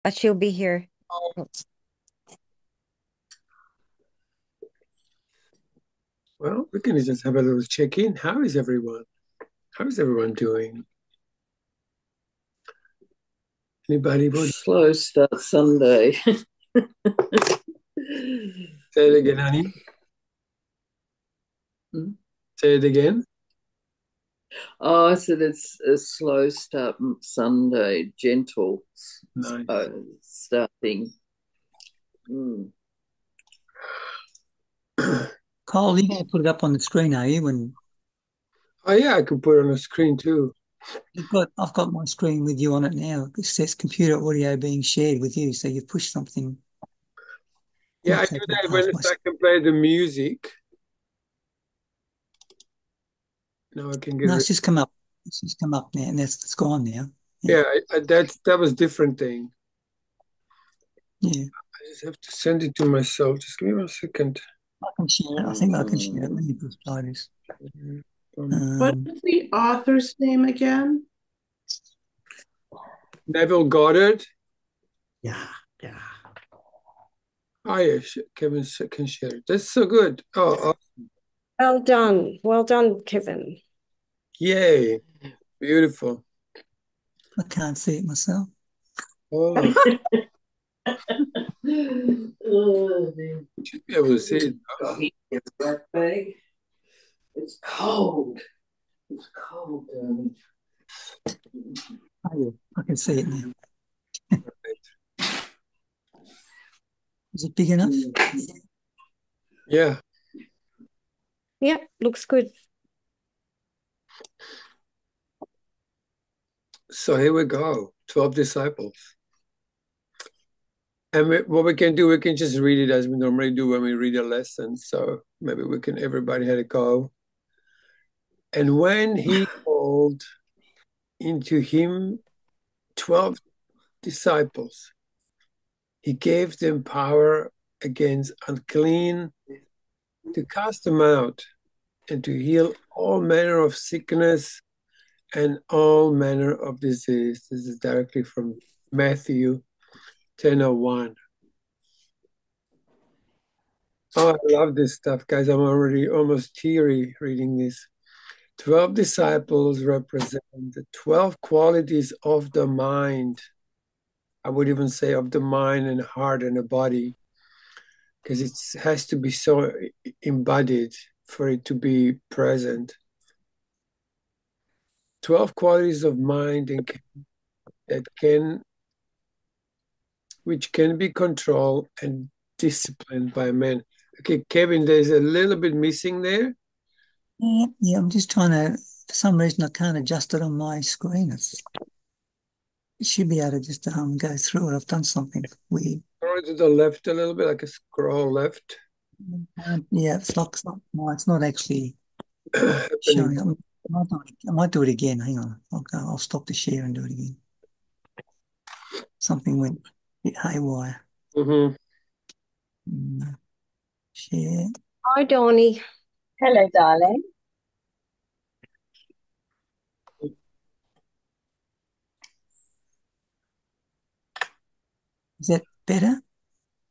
but she'll be here. Well, we can just have a little check-in. How is everyone? How is everyone doing? Anybody would Slow start Sunday. say it again, honey? Hmm? Say it again. Oh, I said it's a slow start Sunday, gentle Nice. starting. Mm. Cole, you're going to put it up on the screen, are you? When Oh yeah, I could put it on the screen too. I've got my screen with you on it now. It says computer audio being shared with you. So you push something. Yeah, I Oops, do I put that half when my. I can play the music. Now I can get No, rid. it's just come up. It's just come up now, and it's gone now. Yeah, Yeah, that was different thing. yeah. I just have to send it to myself. Just give me 1 second. I can share it. I think I can share it. Let me just try this. What Um, is the author's name again? Neville Goddard. Yeah, yeah. Oh yeah, Kevin can share it. That's so good. Oh, Well done. Well done, Kevin. yay. Beautiful. I can't see it myself. Oh, Oh, dear. should be able to see it. Got me in a black bag. It's cold. It's cold, darling. Oh, yeah, I can see it now. Is it big enough? Yeah. Yep, looks good. So here we go. 12 disciples. And what we can do, we can just read it as we normally do when we read a lesson. So maybe everybody had a go. And when he called into him 12 disciples, he gave them power against unclean to cast them out and to heal all manner of sickness and all manner of disease. This is directly from Matthew 10:01. Oh, I love this stuff, guys. I'm already almost teary reading this. 12 disciples represent the 12 qualities of the mind. I would even say of the mind and heart and the body, because it has to be so embodied for it to be present. 12 qualities of mind that can which can be controlled and disciplined by man. Okay, Kevin, there's a little bit missing there. Yeah, yeah. I'm just trying to. For some reason, I can't adjust it on my screen. It should be able to just go through it. I've done something weird. Or to the left a little bit, like a scroll left. Yeah, no, it's not actually Happening. showing up. I might do it again. Hang on. I'll stop the share and do it again. Something went a bit haywire. Mm-hmm. Share. Hi, Donnie. Hello, darling. Is that better?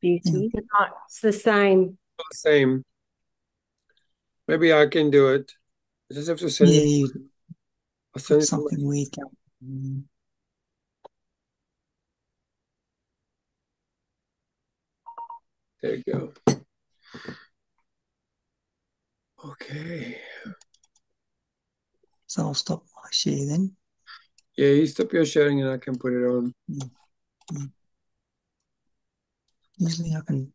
Beauty. No, it's the same. Same. Maybe I can do it. I just have to send Yeah, it. you I'll send got it to my, something weird going. there you go. Okay. So I'll stop my share then. Yeah, you stop your sharing and I can put it on. Yeah, yeah. Usually I can.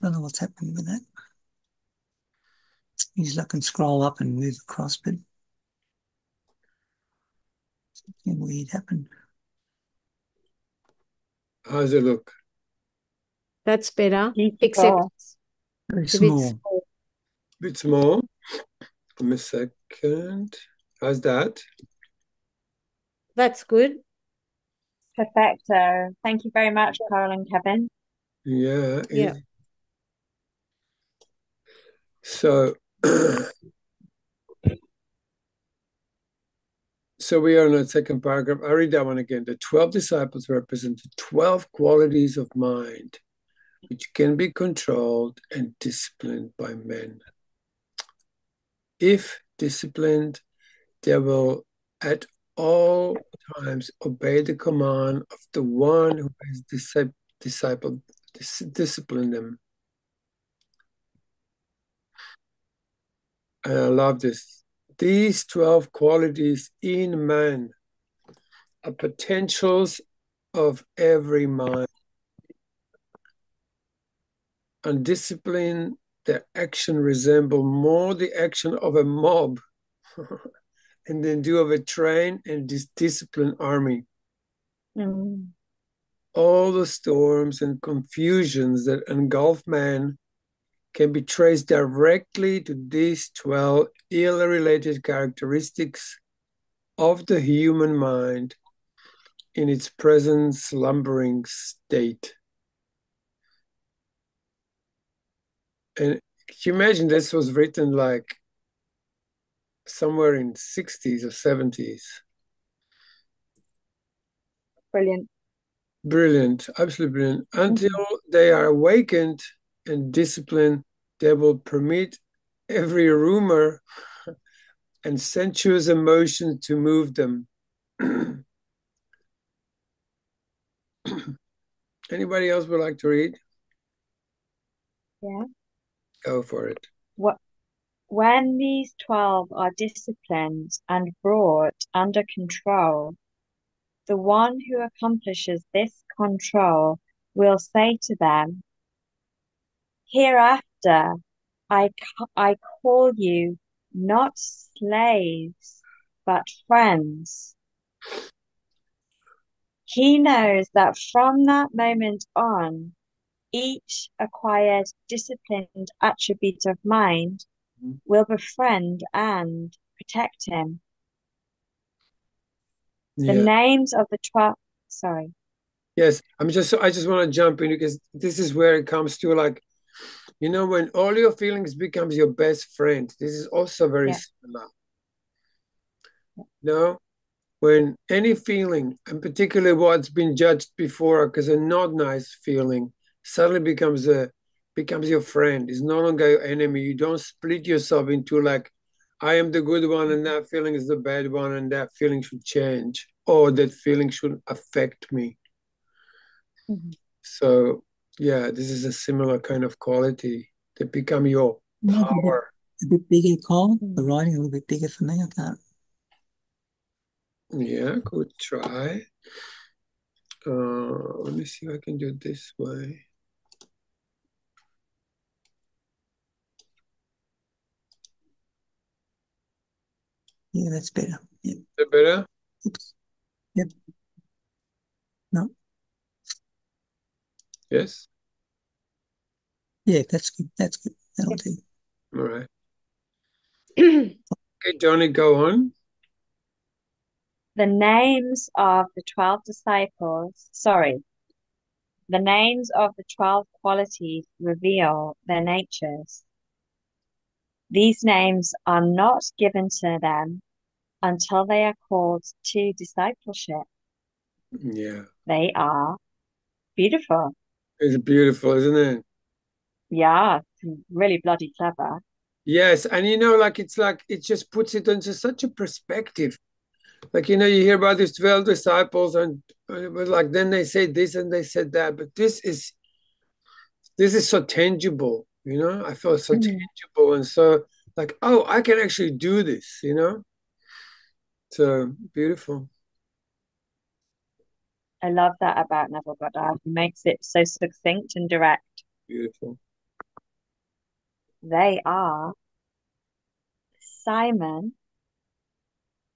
I don't know what's happening with that. Usually I can scroll up and move across, but something weird happened. How's it look? That's better, except Beautiful. Very it's a bit small. small. Bit small. Give me a second. How's that? That's good. Perfecto. Thank you very much, Carl and Kevin. Yeah. Yeah. So, So we are in the second paragraph. I read that one again. The 12 disciples represent the 12 qualities of mind which can be controlled and disciplined by men. If disciplined, they will at all times obey the command of the one who has disciplined them. And I love this. These 12 qualities in man are potentials of every mind. Undisciplined, their action resemble more the action of a mob and then do of a trained and disciplined army. Mm. All the storms and confusions that engulf man can be traced directly to these 12 ill-related characteristics of the human mind in its present slumbering state. And can you imagine this was written like somewhere in 60s or 70s? Brilliant. Brilliant, absolutely brilliant. Until they are awakened and disciplined, they will permit every rumor and sensuous emotion to move them. Anybody else would like to read? Yeah. Go for it. When these 12 are disciplined and brought under control, the one who accomplishes this control will say to them, "Hereafter I call you not slaves, but friends." He knows that from that moment on, each acquired disciplined attribute of mind will befriend and protect him. The Yeah. names of the 12, sorry. Yes, I just want to jump in because this is where it comes to, like, when all your feelings becomes your best friend. This is also very Yeah. similar. When any feeling, and particularly what's been judged before because a not nice feeling, suddenly becomes your friend. It's no longer your enemy. You don't split yourself into like, I am the good one and that feeling is the bad one and that feeling should change or that feeling should affect me. Mhm. So yeah, this is a similar kind of quality. They become your power. A bit bigger, Cole. The writing a little bit bigger for me. I can't. Yeah, good try. Let me see if I can do it this way. Yeah, that's better. Yep. Is that better? Oops. Yep. No. Yes? Yeah, that's good. That's good. That'll do. All right. Okay, Johnny, go on. The names of the 12 the names of the 12 qualities reveal their natures. These names are not given to them until they are called to discipleship. Yeah. They are beautiful. It's beautiful, isn't it? Yeah, really bloody clever. Yes, and it's like it just puts it into such a perspective. Like, you hear about these 12 disciples and but like then they say this and they said that, but this is so tangible, I feel so tangible and so like, oh, I can actually do this, So beautiful. I love that about Neville Goddard. He makes it so succinct and direct. Beautiful. They are Simon,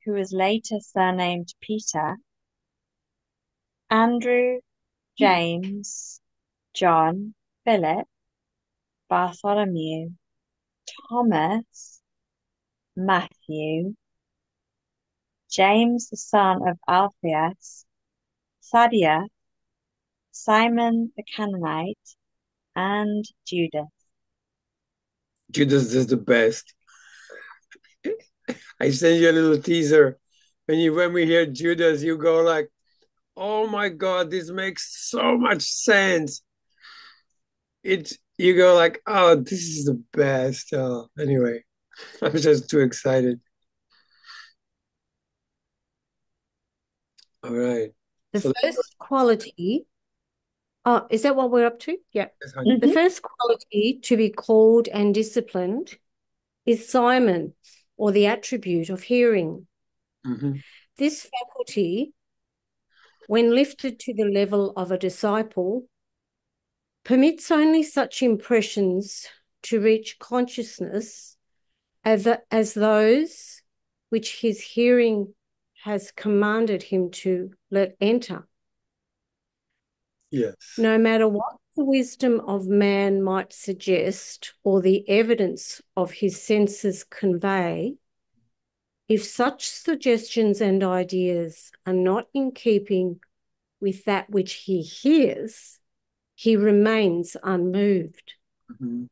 who was later surnamed Peter, Andrew, James, John, Philip, Bartholomew, Thomas, Matthew, James the son of Alphaeus, Thaddeus, Simon the Canaanite, and Judas. Judas is the best. I sent you a little teaser when we hear Judas, you go like, oh my God, this makes so much sense. You go like, oh, this is the best. Anyway, I'm just too excited. All right. The So first quality, oh, is that what we're up to? Yeah. that's The first quality to be called and disciplined is Simon, or the attribute of hearing. Mhm. This faculty, when lifted to the level of a disciple, permits only such impressions to reach consciousness as those which his hearing has commanded him to let enter. Yes. No matter what the wisdom of man might suggest or the evidence of his senses convey, if such suggestions and ideas are not in keeping with that which he hears, he remains unmoved. Mhm.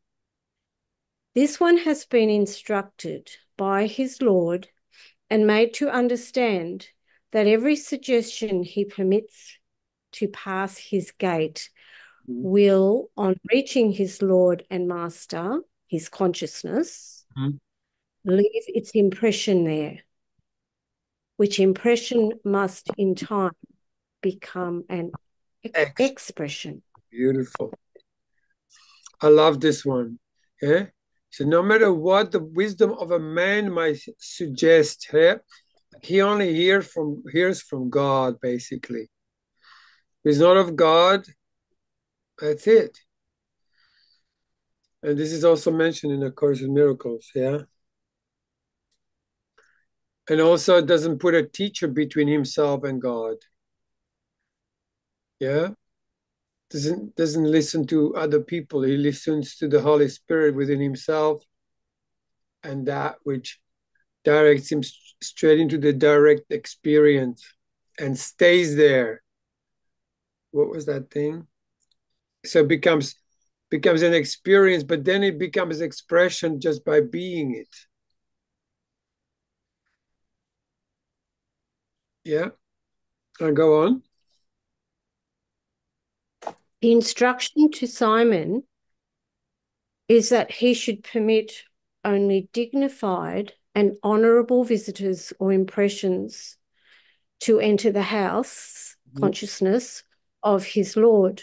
This one has been instructed by his Lord and made to understand that every suggestion he permits to pass his gate will, on reaching his Lord and Master, his consciousness, Mhm. leave its impression there, which impression must in time become an expression. Beautiful. I love this one. Yeah. So no matter what the wisdom of a man might suggest, yeah, he only hears from God, basically. If it's not of God, that's it. And this is also mentioned in the Course in Miracles, yeah. And also it doesn't put a teacher between himself and God. Yeah. Doesn't listen to other people. He listens to the Holy Spirit within himself, and that which directs him straight into the direct experience and stays there. What was that thing? So it becomes an experience, but then it becomes expression just by being it. Yeah. I'll go on. The instruction to Simon is that he should permit only dignified and honourable visitors or impressions to enter the house, consciousness of his Lord.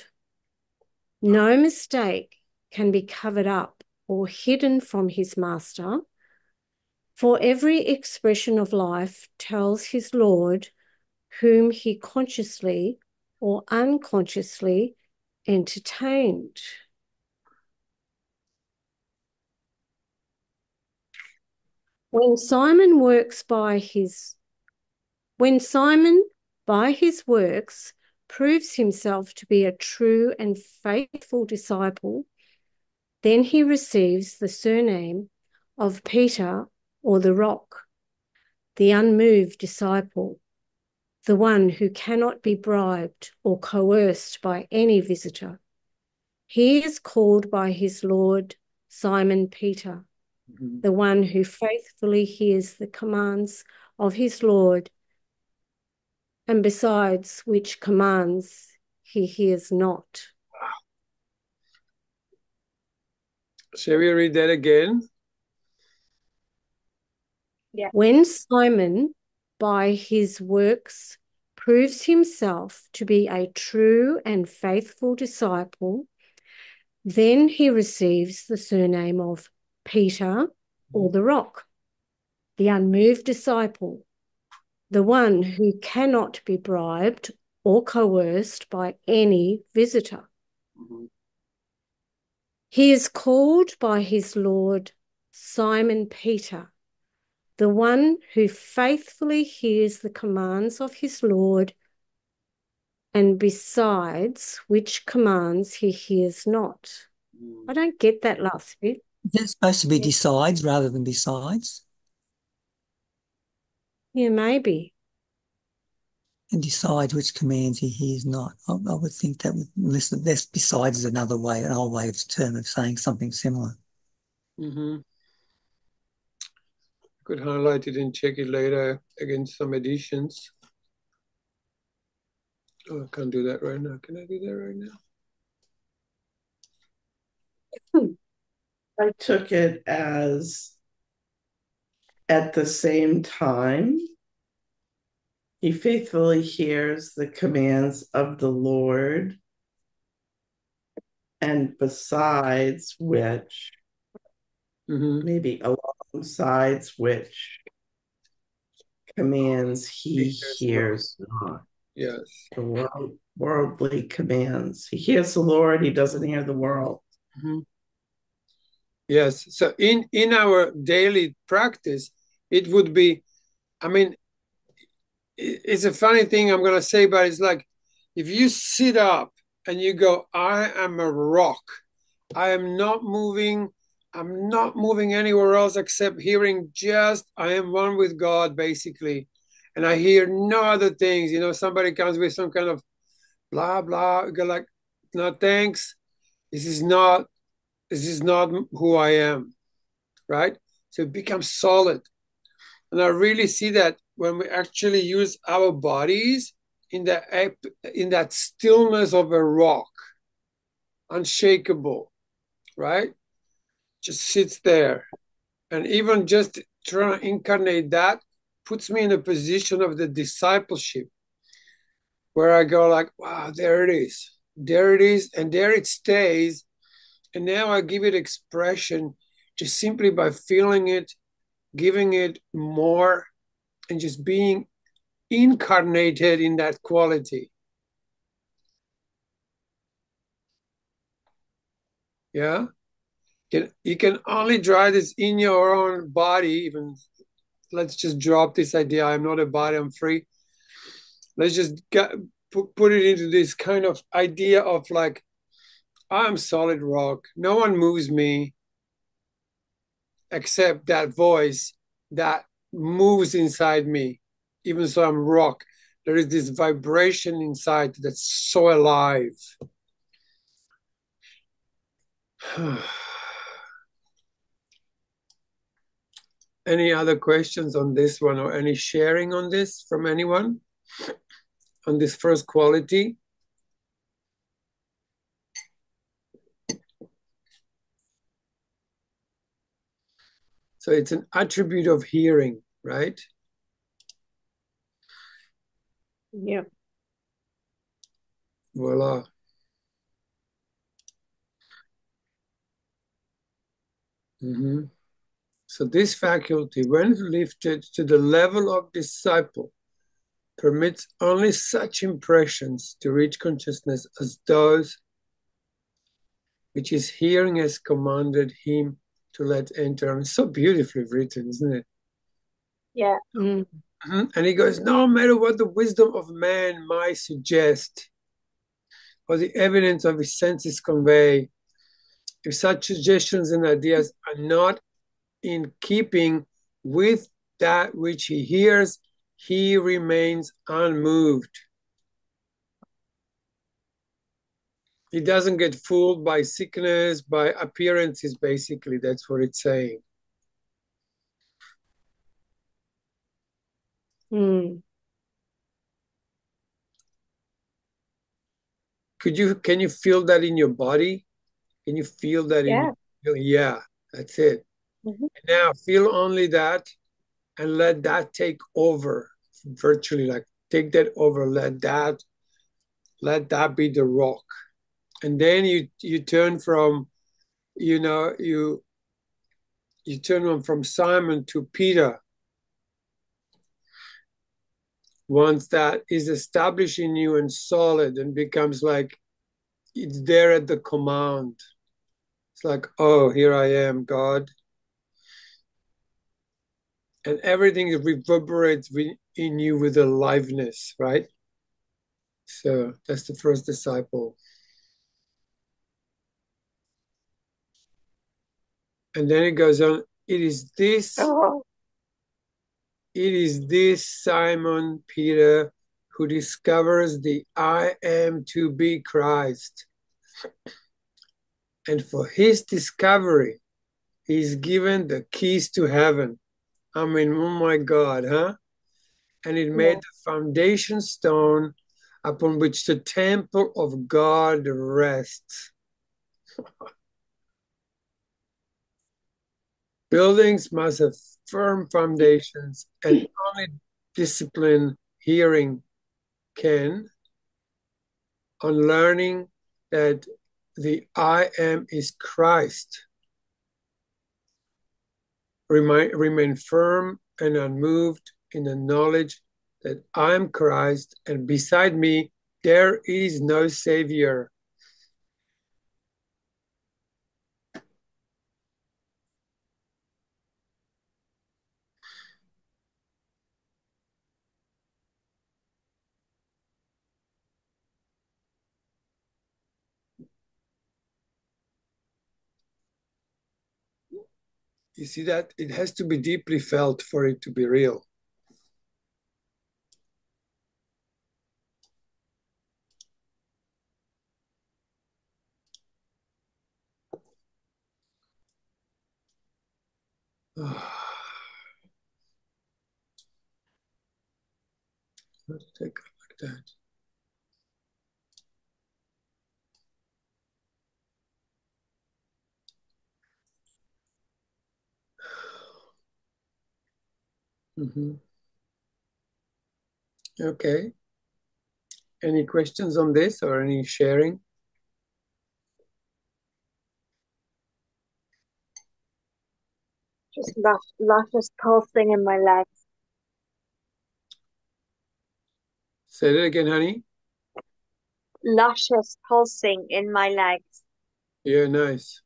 No mistake can be covered up or hidden from his master, for every expression of life tells his Lord whom he consciously or unconsciously entertained. When Simon by his works proves himself to be a true and faithful disciple, then he receives the surname of Peter, or the rock, the unmoved disciple, the one who cannot be bribed or coerced by any visitor. He is called by his Lord Simon Peter, the one who faithfully hears the commands of his Lord, and besides which commands he hears not. Shall we read that again? Yeah. When Simon, by his works, proves himself to be a true and faithful disciple, then he receives the surname of Peter, or the rock, the unmoved disciple, the one who cannot be bribed or coerced by any visitor. He is called by his Lord Simon Peter, the one who faithfully hears the commands of his Lord, and besides which commands he hears not. I don't get that last bit. Is it supposed to be decides rather than besides? Yeah, maybe. And decides which commands he hears not. I would think that would listen. This besides is another way, an old way of term of saying something similar. Mm-hmm. Could highlight it and check it later against some editions. Oh, I can't do that right now. Can I do that right now? I took it as at the same time, he faithfully hears the commands of the Lord, and besides which, maybe alongside which commands he hears not. Yes. The worldly commands. He hears the Lord, he doesn't hear the world. Yes. So in our daily practice, it would be, I mean, it's a funny thing I'm going to say, but it's like if you sit up and you go, I am a rock. I am not moving. I'm not moving anywhere else except hearing just, I am one with God, basically. And I hear no other things. You know, somebody comes with some kind of blah, blah. You go like, no, thanks. This is not who I am, right? So it becomes solid. And I really see that when we actually use our bodies in that stillness of a rock, unshakable, right? Just sits there. And even just trying to incarnate that puts me in a position of the discipleship where I go like, wow, there it is. There it is. And there it stays. And now I give it expression just simply by feeling it, giving it more, and just being incarnated in that quality. Yeah. You can only try this in your own body. Even let's just drop this idea. I'm not a body, I'm free. Let's just put it into this kind of idea of like, I'm solid rock. No one moves me except that voice that moves inside me. Even so, I'm rock. There is this vibration inside that's so alive. Any other questions on this one, or any sharing on this from anyone on this first quality? So it's an attribute of hearing, right? Yeah. Voila. So this faculty, when lifted to the level of disciple, permits only such impressions to reach consciousness as those which his hearing has commanded him to let enter. I mean, so beautifully written, isn't it? Yeah. And he goes, no matter what the wisdom of man might suggest, or the evidence of his senses convey, if such suggestions and ideas are not in keeping with that which he hears, he remains unmoved. He doesn't get fooled by sickness, by appearances, basically. That's what it's saying. Can you feel that in your body? Can you feel that in your, yeah, that's it. Now feel only that and let that take over, virtually, like take that over, let that be the rock. And then you turn from, you turn from Simon to Peter. Once that is established in you and solid and becomes like, it's there at the command. It's like, oh, here I am, God. And everything reverberates in you with aliveness, right? So that's the first disciple. And then it goes on, it is this Simon Peter who discovers the I am to be Christ. And for his discovery, he is given the keys to heaven. I mean, oh my God, huh? And it made Yeah. the foundation stone upon which the temple of God rests. Buildings must have firm foundations, and only disciplined hearing can, on learning that the I am is Christ, remain firm and unmoved in the knowledge that I am Christ, and beside me there is no Savior. You see that? It has to be deeply felt for it to be real. Let's take a look at that. Okay. Any questions on this or any sharing? Just luscious pulsing in my legs. Say that again, honey. Luscious pulsing in my legs. Yeah, nice.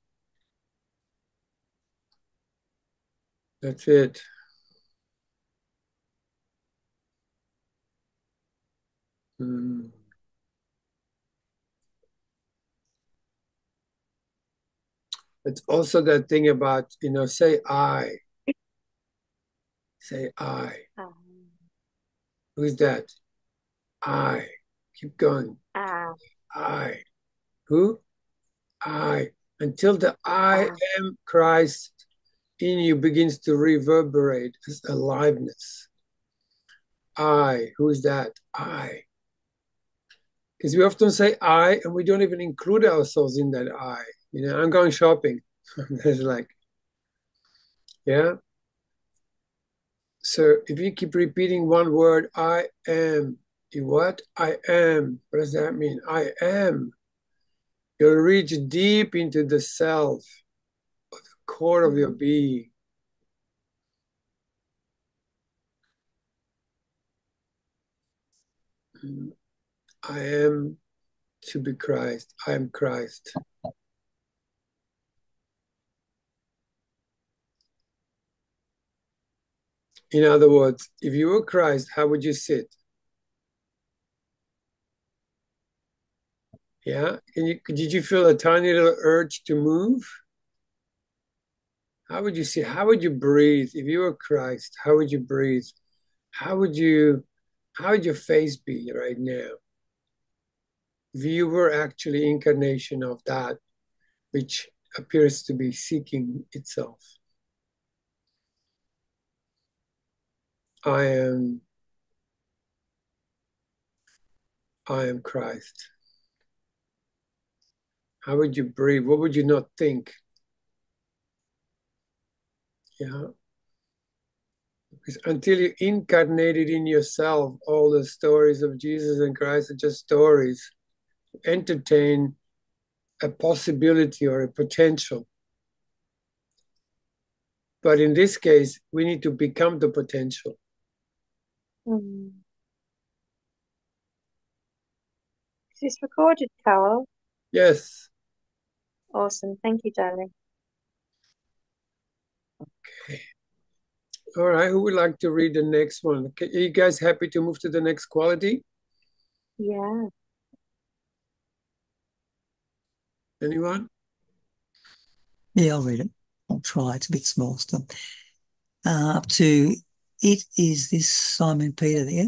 That's it. Mm. It's also that thing about, say I. Say I. Who's that? I. Keep going. I. Who? I. Until the I am Christ in you begins to reverberate as aliveness. I. Who's that? I. Because we often say I and we don't even include ourselves in that I. I'm going shopping. It's like, yeah. So if you keep repeating one word, I am, what? I am. What does that mean? I am. You'll reach deep into the self, the core of your being. I am to be Christ. I am Christ. In other words, if you were Christ, how would you sit? Yeah? Did you feel a tiny little urge to move? How would you sit? How would you breathe? If you were Christ, how would you breathe? How would your face be right now? If you were actually incarnation of that which appears to be seeking itself. I am Christ. How would you breathe? What would you not think? Yeah. Because until you incarnated in yourself, all the stories of Jesus and Christ are just stories. Entertain a possibility or a potential. But in this case, we need to become the potential. Is this recorded, Carol? Yes. Awesome. Thank you, darling. Okay. All right. Who would like to read the next one? Okay. Are you guys happy to move to the next quality? Yeah. Anyone? Yeah, I'll read it. I'll try. It's a bit small still. Up to it is this Simon Peter there.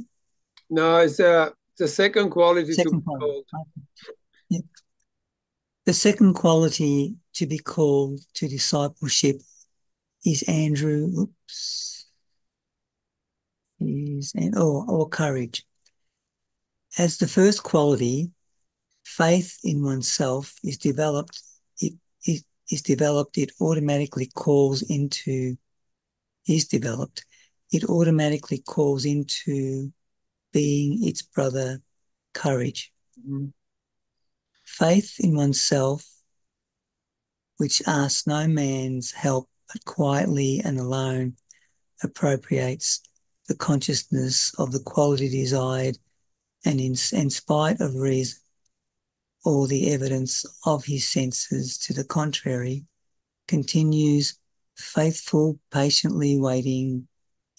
No, it's the second quality to be Second quality. called. Yeah. The second quality to be called to discipleship is Andrew. Oops. qualities or courage. As the first quality, faith in oneself is developed. It automatically calls into being its brother courage. Mm-hmm. Faith in oneself, which asks no man's help but quietly and alone appropriates the consciousness of the quality desired, and in spite of reason or the evidence of his senses to the contrary, continues faithful, patiently waiting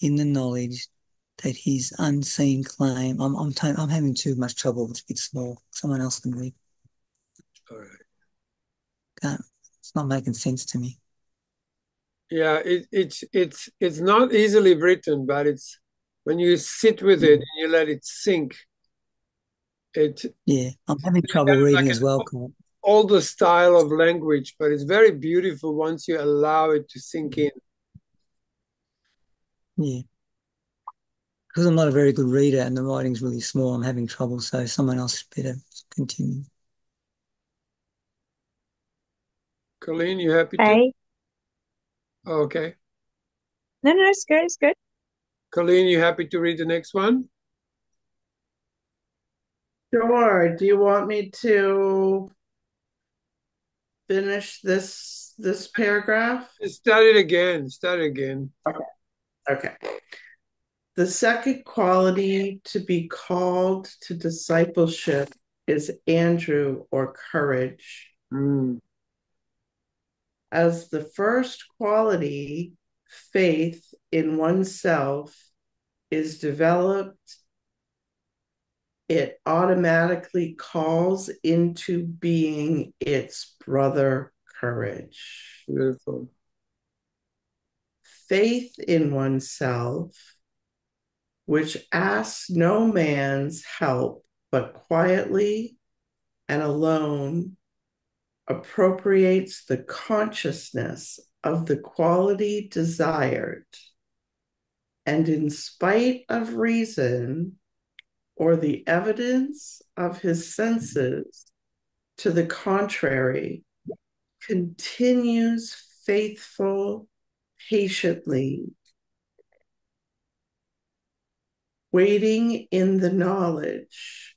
in the knowledge that his unseen claim. I'm having too much trouble. It's a bit small. Someone else can read. All right. It's not making sense to me. Yeah, it's not easily written, but it's when you sit with it and you let it sink. Yeah, I'm having trouble reading as well, Colin. Older style of language, but it's very beautiful once you allow it to sink in. Yeah. Because I'm not a very good reader and the writing's really small, I'm having trouble, so someone else better continue. Colleen, you happy to? Hey. Oh, okay. No, it's good. It's good. Colleen, you happy to read the next one? Sure. Do you want me to finish this paragraph? Start it again. Okay. The second quality to be called to discipleship is Andrew, or courage. Mm. As the first quality, faith in oneself is developed, it automatically calls into being its brother courage. Beautiful. Faith in oneself, which asks no man's help, but quietly and alone appropriates the consciousness of the quality desired, and in spite of reason or the evidence of his senses to the contrary, continues faithful, patiently, waiting in the knowledge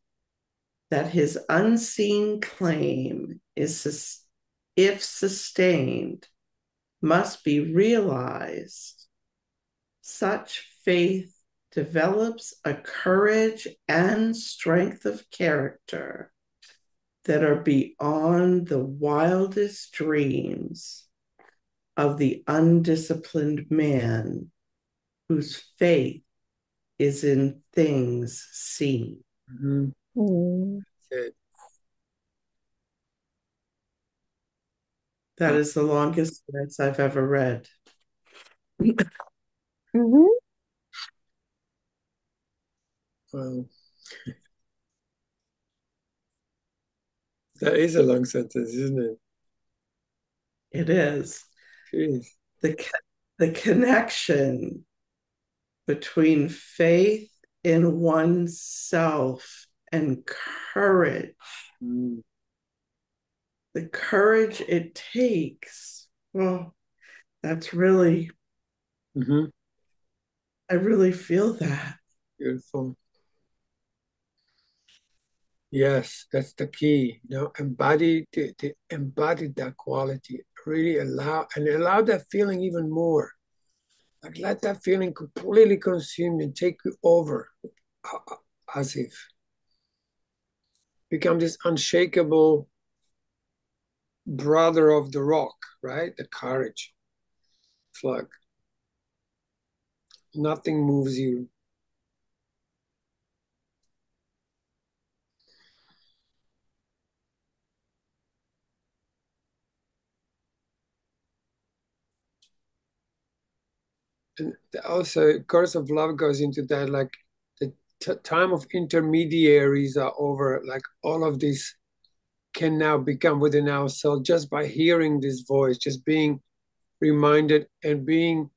that his unseen claim is, if sustained, must be realized. Such faith develops a courage and strength of character that are beyond the wildest dreams of the undisciplined man whose faith is in things seen. Mm-hmm. Okay. That is the longest sentence I've ever read. Mm-hmm. Well, that is a long sentence, isn't it? It is. Jeez. The connection between faith in oneself and courage, the courage it takes. Well, that's really, I really feel that. Beautiful. Yes, that's the key. Embody that quality. Really allow that feeling even more. Like let that feeling completely consume and take you over, as if become this unshakable brother of the rock, right? The courage. It's like nothing moves you. And also, Course of Love goes into that, like the time of intermediaries are over. Like all of this can now become within ourselves just by hearing this voice, just being reminded and being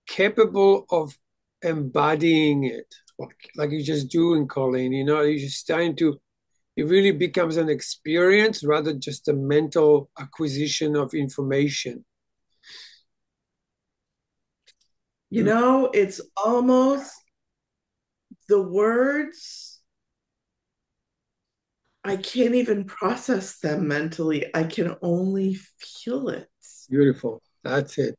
capable of embodying it, like you just doing, Colleen. You're just starting to, it really becomes an experience rather just a mental acquisition of information. It's almost the words, I can't even process them mentally. I can only feel it. Beautiful. That's it.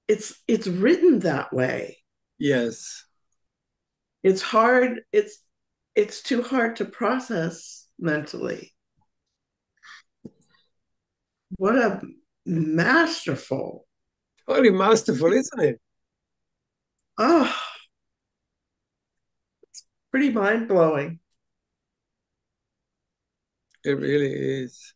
It's written that way. Yes. It's hard. It's too hard to process mentally. What a masterful. Totally masterful, isn't it? Oh, it's pretty mind-blowing. It really is.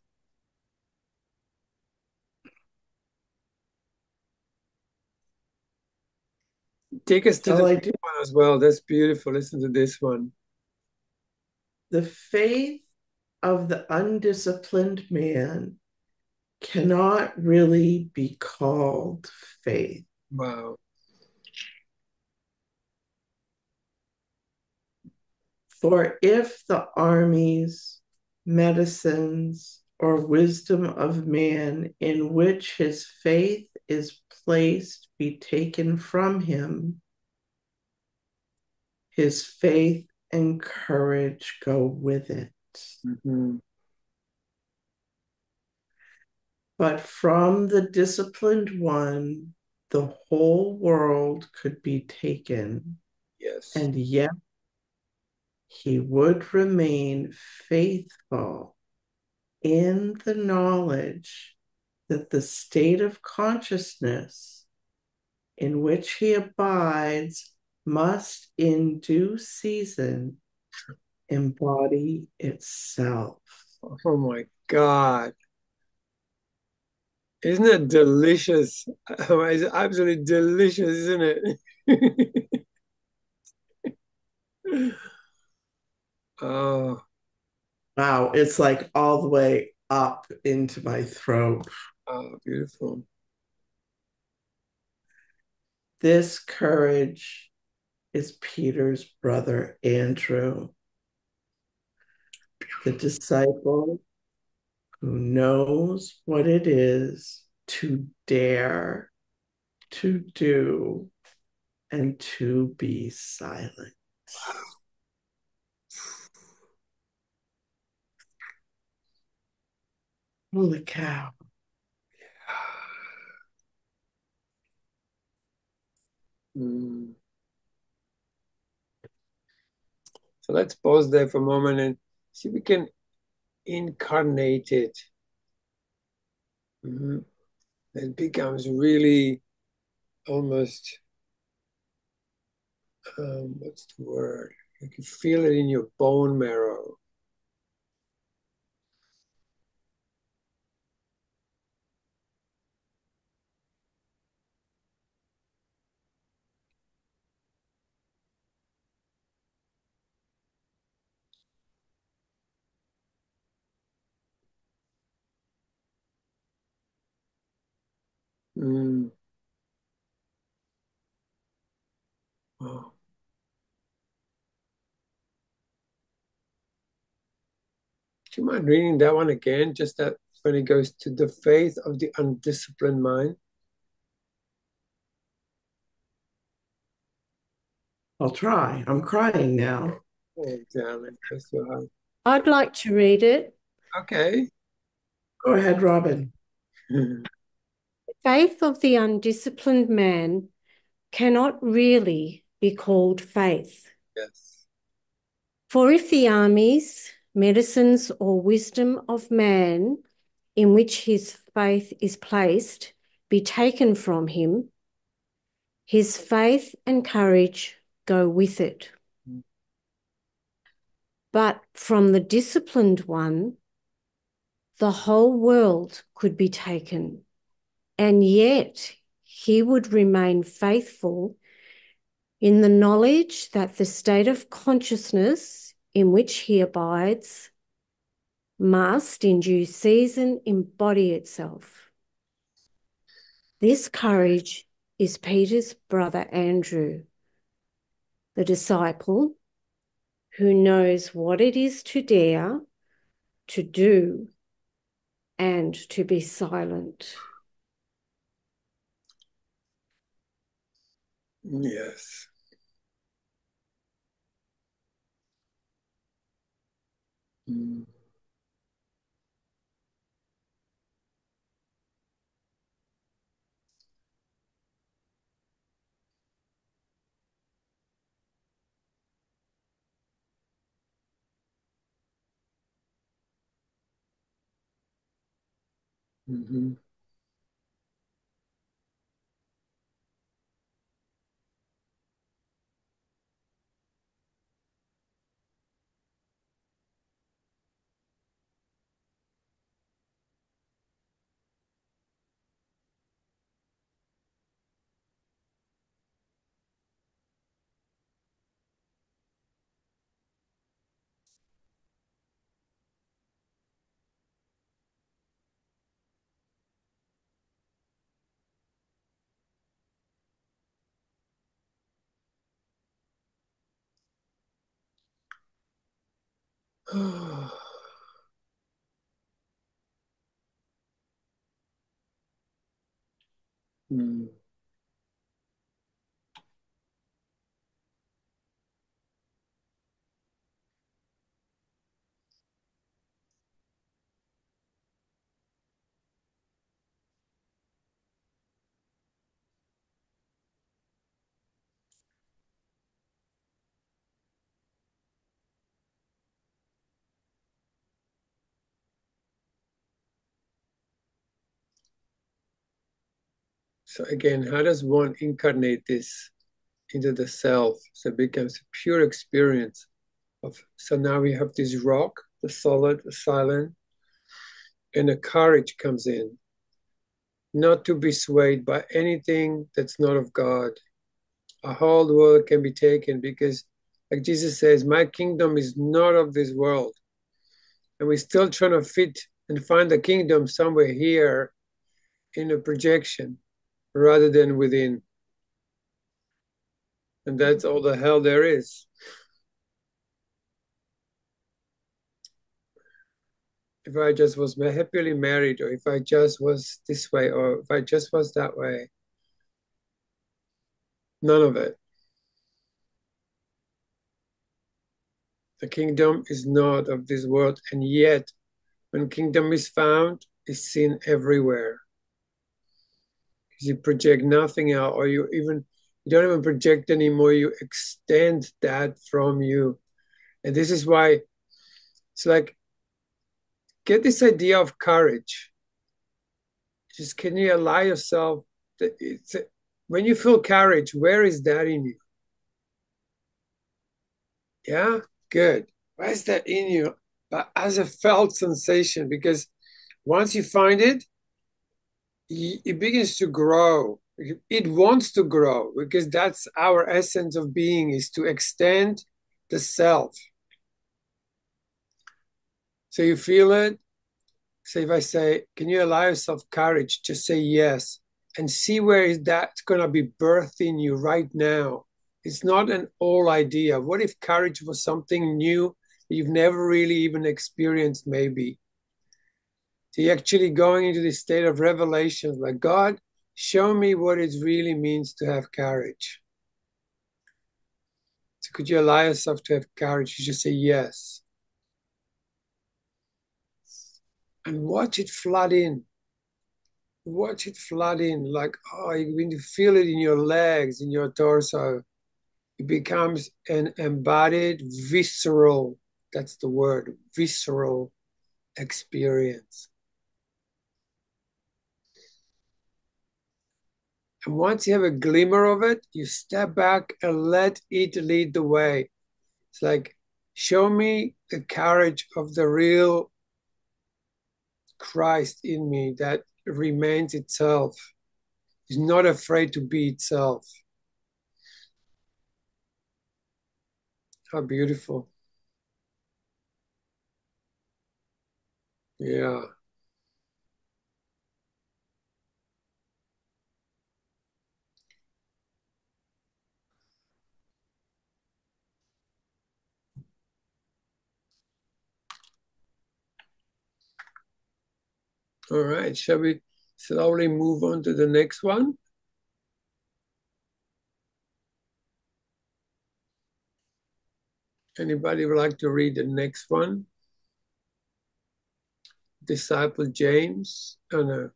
Take us to So the I next do. one as well. That's beautiful. Listen to this one. The faith of the undisciplined man cannot really be called faith. Wow. For if the armies, medicines, or wisdom of man in which his faith is placed be taken from him, his faith and courage go with it. Mm-hmm. But from the disciplined one, the whole world could be taken, Yes. and yet he would remain faithful in the knowledge that the state of consciousness in which he abides must in due season embody itself. Oh my God. Isn't it delicious? It's absolutely delicious, isn't it? Oh, Wow, it's like all the way up into my throat. oh, beautiful. This courage is Peter's brother Andrew, the disciple who knows what it is to dare to do and to be silent. Holy cow. Mm. So let's pause there for a moment and see if we can incarnate it. Mhm. It becomes really almost, what's the word? You can feel it in your bone marrow. Mm. Oh. Do you mind reading that one again? Just that when it goes to the faith of the undisciplined mind. I'll try. I'm crying now. Oh, darling, bless your heart. I'd like to read it. Okay. Go ahead, Robin. The faith of the undisciplined man cannot really be called faith. Yes. For if the armies, medicines, or wisdom of man in which his faith is placed be taken from him, his faith and courage go with it. But from the disciplined one, the whole world could be taken, and yet he would remain faithful in the knowledge that the state of consciousness in which he abides must in due season embody itself. This courage is Peter's brother Andrew, the disciple who knows what it is to dare, to do, and to be silent. Yes. Mm. Mm-hmm. Mm. So again, how does one incarnate this into the self so it becomes a pure experience of, so now we have this rock, the solid, the silent, and the courage comes in, not to be swayed by anything that's not of God. A whole world can be taken because, like Jesus says, my kingdom is not of this world. And we're still trying to fit and find the kingdom somewhere here in a projection rather than within. And that's all the hell there is. If I just was happily married, or if I just was this way, or if I just was that way, none of it. The kingdom is not of this world, and yet when kingdom is found, it's seen everywhere. Because you project nothing out, or you don't even project anymore, you extend that from you. And this is why it's like, get this idea of courage. Just can you allow yourself that when you feel courage, where is that in you? Yeah, good. Where is that in you? But as a felt sensation, because once you find it, it begins to grow. It wants to grow because that's our essence of being, is to extend the self. So you feel it. So if I say, can you allow yourself courage? Just say yes and see where is that's going to be birthed in you right now. It's not an old idea. What if courage was something new that you've never really even experienced, maybe? So you're actually going into this state of revelation, like, God, show me what it really means to have courage. So could you allow yourself to have courage? You just say yes. And watch it flood in. Watch it flood in, like, oh, you begin to feel it in your legs, in your torso. It becomes an embodied, visceral, that's the word, visceral experience. And once you have a glimmer of it, you step back and let it lead the way. It's like, show me the courage of the real Christ in me that remains itself, is not afraid to be itself. How beautiful. Yeah. All right, shall we slowly move on to the next one? Anybody would like to read the next one? Disciple James. Oh no.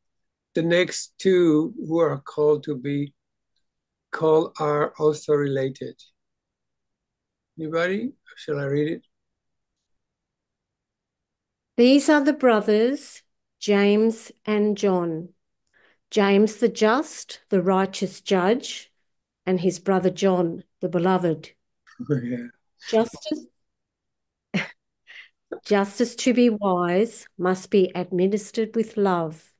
The next two who are called to be called are also related. Anybody? Shall I read it? These are the brothers, James and John. James the just, the righteous judge, and his brother John, the beloved. Yeah. Justice to be wise must be administered with love,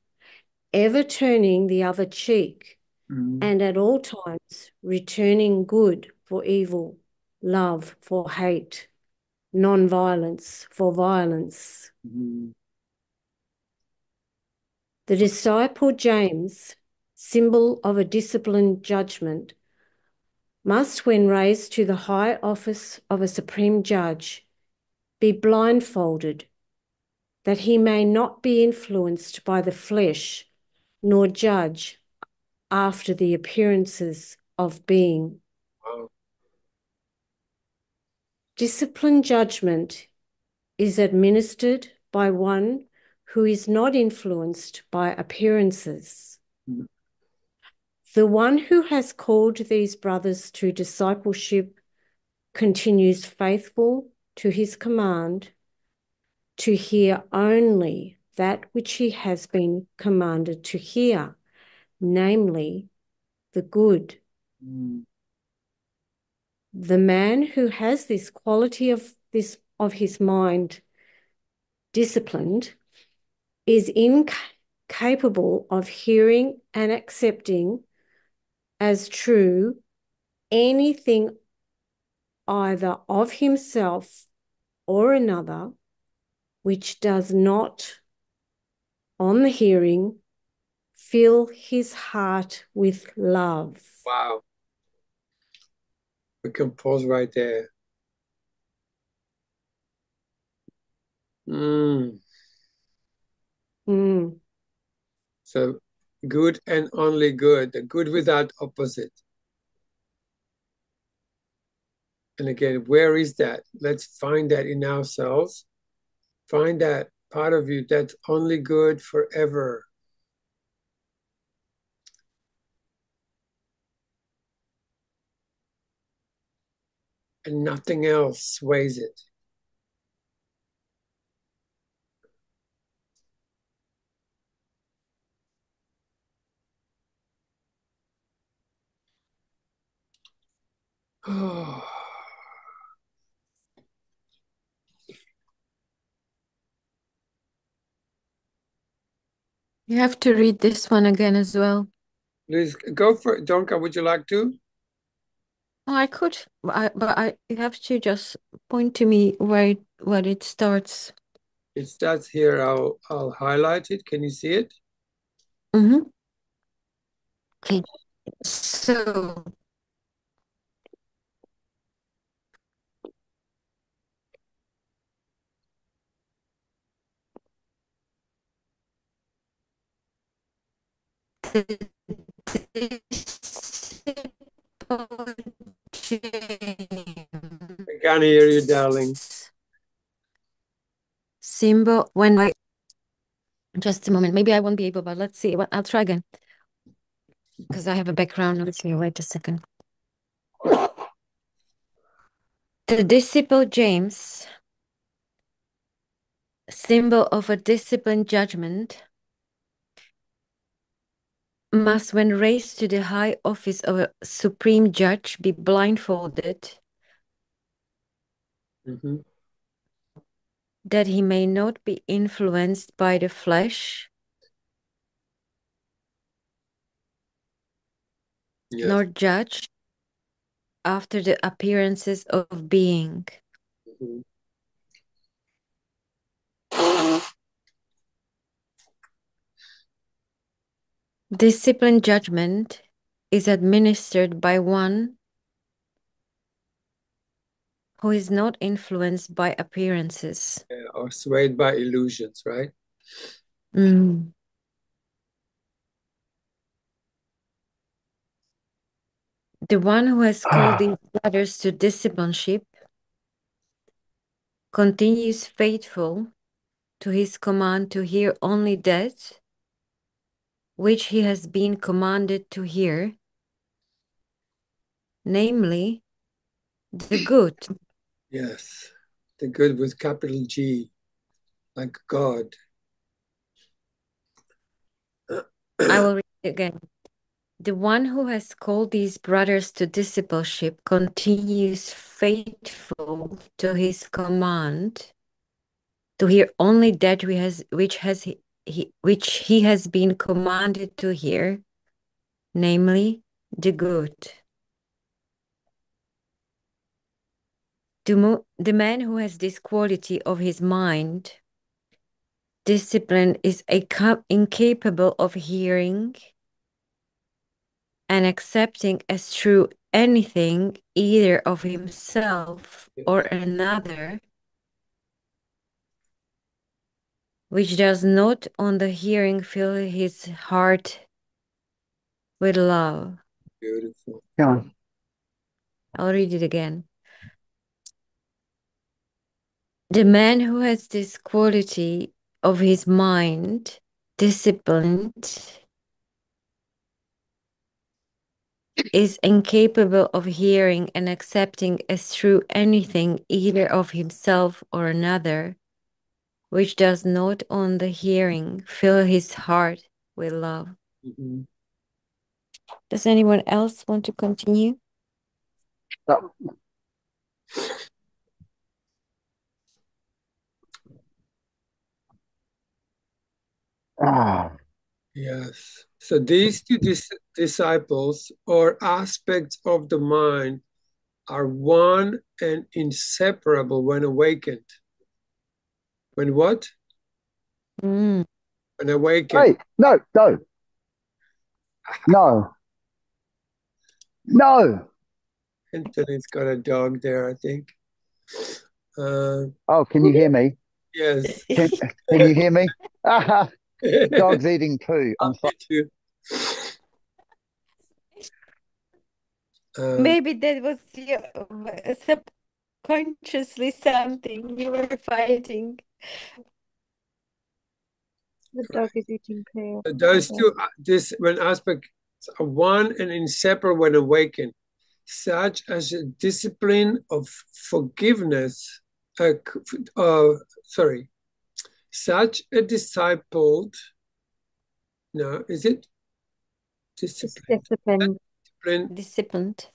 ever turning the other cheek, and at all times returning good for evil, love for hate, non-violence for violence. The disciple James, symbol of a disciplined judgment, must, when raised to the high office of a supreme judge, be blindfolded, that he may not be influenced by the flesh, nor judge after the appearances of being. Wow. Disciplined judgment is administered by one who is not influenced by appearances. The one who has called these brothers to discipleship continues faithful to his command to hear only that which he has been commanded to hear, namely the good. The man who has this quality of his mind disciplined is incapable of hearing and accepting as true anything either of himself or another which does not, on the hearing, fill his heart with love. Wow. We can pause right there. So good and only good, the good without opposite. And again, where is that? Let's find that in ourselves. Find that part of you that's only good forever. And nothing else sways it. Oh. You have to read this one again as well. Please go for it. Donka, would you like to? Oh, I could, but you have to just point to me where it starts. It starts here. I'll highlight it. Can you see it? Mm-hmm. Okay. So the I can't hear you, darling. Symbol when I just a moment. Maybe I won't be able, but let's see. I'll try again because I have a background. Let's see. Wait a second. The disciple James, symbol of a disciplined judgment, must, when raised to the high office of a supreme judge, be blindfolded, that he may not be influenced by the flesh, nor judged after the appearances of being. Disciplined judgment is administered by one who is not influenced by appearances. Or swayed by illusions, right? The one who has called these brothers to discipleship continues faithful to his command to hear only that which he has been commanded to hear, namely the good. Yes. The good with capital G, like God. I will read it again. The one who has called these brothers to discipleship continues faithful to his command to hear only that which he has been commanded to hear, namely the good. The man who has this quality of his mind, discipline, is incapable of hearing and accepting as true anything either of himself or another, which does not on the hearing fill his heart with love. Beautiful. Come on. I'll read it again. The man who has this quality of his mind, disciplined, is incapable of hearing and accepting as true anything either of himself or another, which does not on the hearing fill his heart with love. Mm-hmm. Does anyone else want to continue? No. Yes. So these two disciples or aspects of the mind are one and inseparable when awakened. When what? Mm. When awakened. Hey, no. Anthony's got a dog there, I think. Oh, can you hear me? Yes. Can you hear me? Dog's eating poo. I'm sorry. Me too. Maybe that was your subconsciously something you were fighting. The dog is eating poo. Those two, when aspects are one and inseparable when awakened, such as a discipline of forgiveness. Such a discipled. No, is it discipline? Disciplined.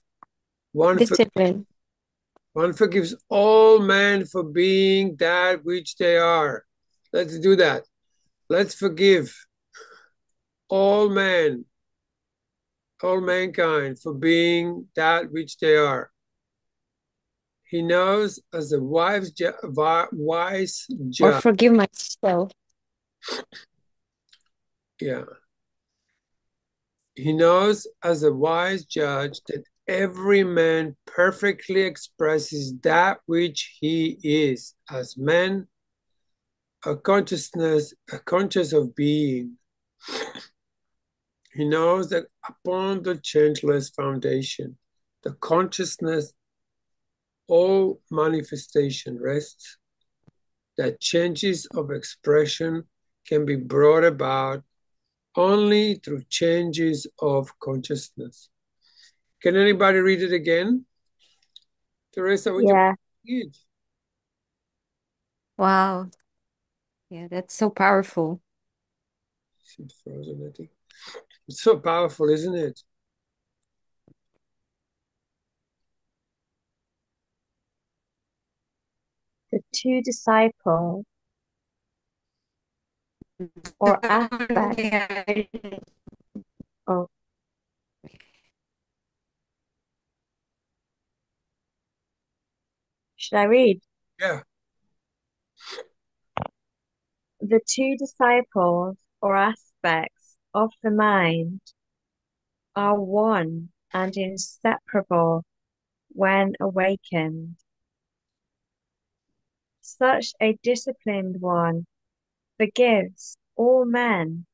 One forgives all men for being that which they are. Let's do that. Let's forgive all men, all mankind for being that which they are. He knows as a wise judge. Or forgive myself. Yeah. He knows as a wise judge that every man perfectly expresses that which he is as man, a conscious of being. He knows that upon the changeless foundation, the consciousness, all manifestation rests, that changes of expression can be brought about only through changes of consciousness. Can anybody read it again? Teresa, would you read? Wow. Yeah, that's so powerful. She's frozen, I think. It's so powerful, isn't it? The two disciples or aspects. Oh. Should I read? Yeah. The two disciples or aspects of the mind are one and inseparable when awakened. Such a disciplined one forgives all men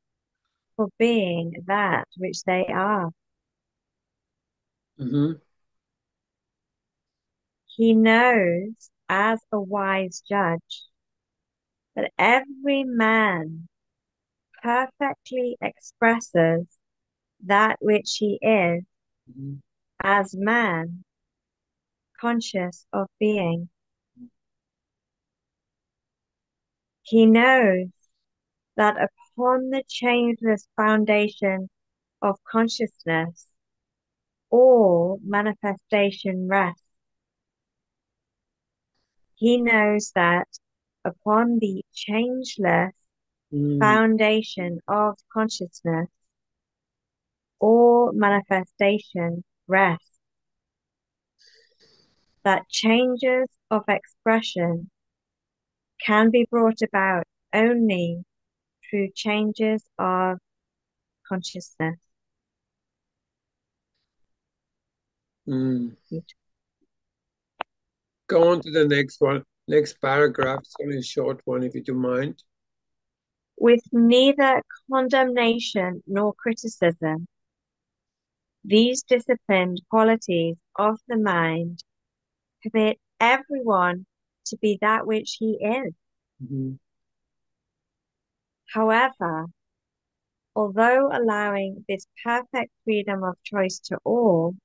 for being that which they are. Mm-hmm. He knows, as a wise judge, that every man perfectly expresses that which he is Mm-hmm. as man, conscious of being. He knows that upon the changeless foundation of consciousness, all manifestation rests. He knows that upon the changeless foundation of consciousness, all manifestation rests. That changes of expression can be brought about only through changes of consciousness. Mm. Go on to the next one. Next paragraph. It's only a short one, if you don't mind. With neither condemnation nor criticism, these disciplined qualities of the mind permit everyone to be that which he is. Mm-hmm. However, although allowing this perfect freedom of choice to all,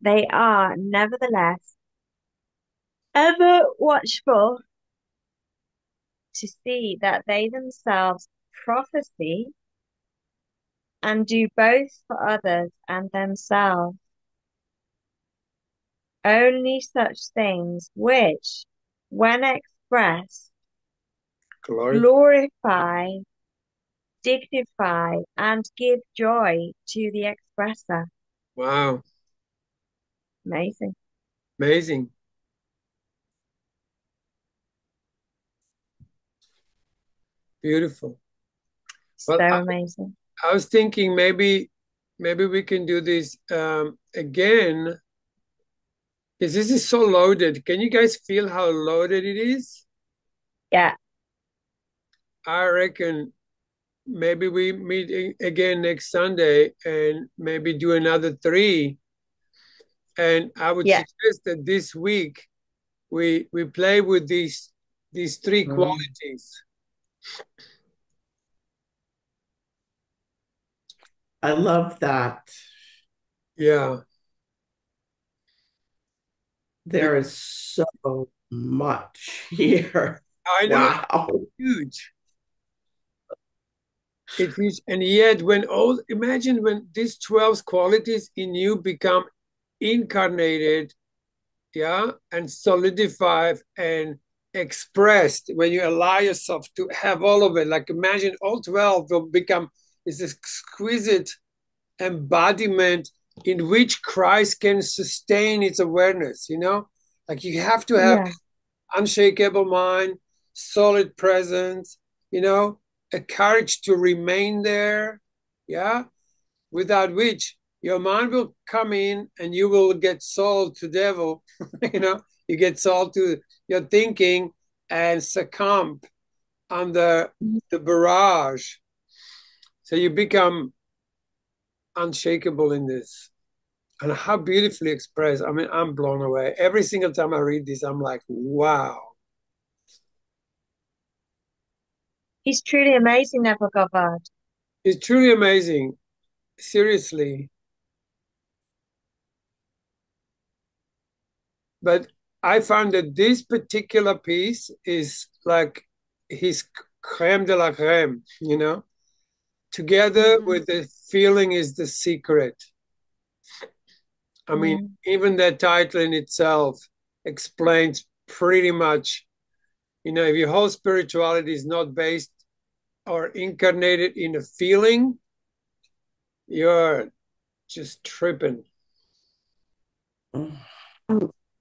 they are nevertheless ever watchful to see that they themselves prophesy and do both for others and themselves only such things which, when expressed, glorify, dignify, and give joy to the expresser. Wow. Amazing. Amazing. Beautiful. So Well, amazing. I was thinking maybe we can do this again, because this is so loaded. Can you guys feel how loaded it is? Yeah. I reckon maybe we meet again next Sunday and maybe do another 3. And I would Yeah. suggest that this week we play with these 3 qualities. I love that. Yeah. There is so much here. I know. Wow. Huge. It is, and yet imagine when these 12 qualities in you become incarnated, yeah, and solidified and expressed, when you allow yourself to have all of it. Like imagine all 12 will become this exquisite embodiment in which Christ can sustain its awareness, Like you have to have Yeah. unshakable mind, solid presence, a courage to remain there, yeah, without which your mind will come in and you will get sold to devil, you get sold to your thinking and succumb under the barrage. So you become unshakable in this. And how beautifully expressed. I mean, I'm blown away. Every single time I read this, I'm like, wow. He's truly amazing, Neville Goddard. It's truly amazing. Seriously. But I found that this particular piece is like his creme de la creme, together with the feeling is the secret. I mean, even that title in itself explains pretty much, if your whole spirituality is not based or incarnated in a feeling, you're just tripping.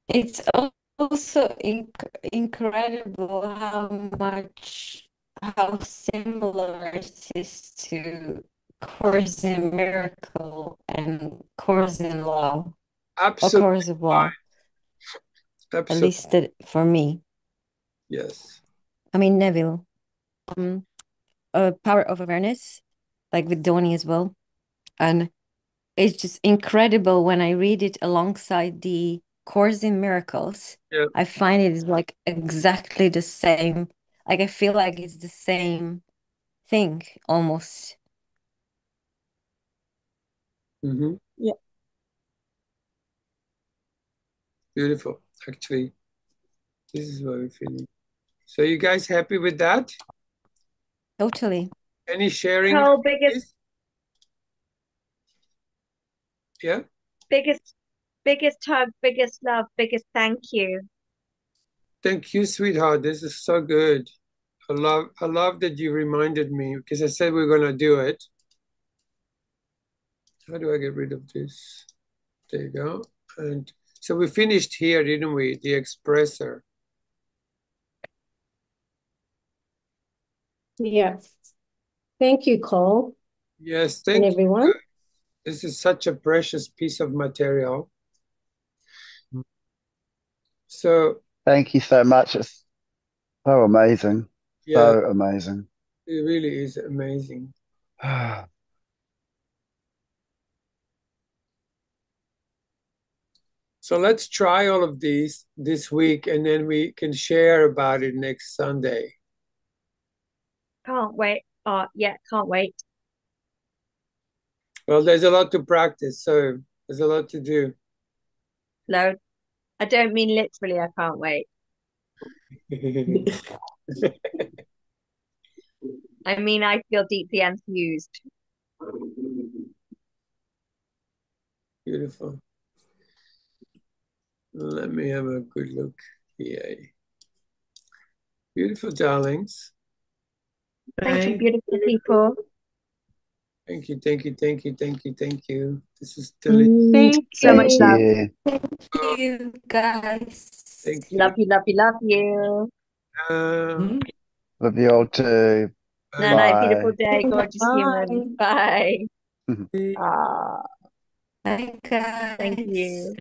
It's also incredible how similar it is to Course in Miracle and Course in Law, or Absolutely. Course of Law, at Absolutely. least for me. Yes. I mean, Neville, Power of Awareness, like with Donnie as well, and it's just incredible when I read it alongside the Course in Miracles. Yeah. I find it is like exactly the same. Like I feel like it's the same thing almost. Mm-hmm. Yeah. Beautiful. Actually, this is what we're feeling. So you guys happy with that? Totally. Any sharing? Cole, biggest Yeah. hug, biggest love, biggest thank you. Thank you, sweetheart. This is so good. I love that you reminded me because I said we are gonna do it. How do I get rid of this? There you go. And so we finished here, didn't we? The expressor. Yeah. Thank you, Cole, Yes, and thank you. everyone. This is such a precious piece of material. So Thank you so much. It's so amazing. yeah, So amazing. it really is amazing. So let's try all of these this week, and then we can share about it next Sunday. Can't wait. Oh, yeah, can't wait. Well, there's a lot to practice, so there's a lot to do. Load. I don't mean literally, I can't wait. I mean, I feel deeply enthused. Beautiful. Let me have a good look. Yay. Beautiful, darlings. Thank you, beautiful people. Thank you, thank you, thank you, thank you, thank you. This is delicious. Thank So much you. love. you. Thank you, guys. Thank you. Love you, love you, love you. Love you all too. Night, night, Bye. beautiful day, gorgeous Bye. human. Bye. Bye. Ah, Bye, thank guys. you.